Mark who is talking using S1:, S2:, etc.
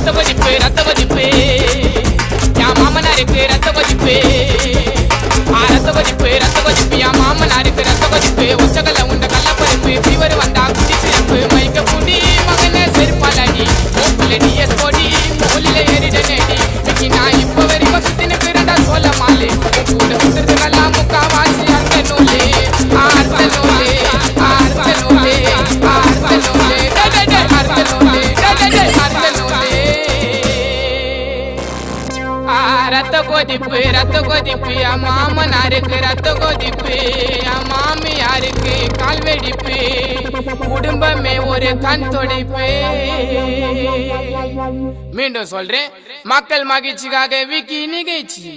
S1: ரத்த கொதிப்பு ரத்த கொதிப்பு என் மாமனாருக்கு ரத்த கொதிப்பு ரத்த கொதிப்பு ரத்த கொதிப்பு என் மாமனாருக்கு ரத்த கொதிப்பு ஒச்சகல உண்ட கள்ளப்பருப்பு ஃபீவர் வந்தா குடி சிறப்பு மைக்க குடி மகனே செருப்பாலடி ஓப்புலடி எஸ் பொடி மூலில ஏறிட நேடி இன்னைக்கு நான் இப்ப வரைக்கும் சுத்தின பிறண்டா சொல்ல மாலே கூட சுத்துறதுக்கெல்லாம் முக்காவாசி அர்த்த நூலே அர்த்த நூலே அர்த்த நூலே அர்த்த நூலே அர்த்த நூலே அர்த்த நூலே ரத்த கொதிப்பு என் மாமனாருக்கு ரத்த கொதிப்பு என் மாமியாருக்கு கால் வெடிப்பு குடும்பமே ஒரு கண் துடைப்பு. மீண்டும் சொல்றேன், மக்கள் மகிழ்ச்சிக்காக விக்கி நிகழ்ச்சி.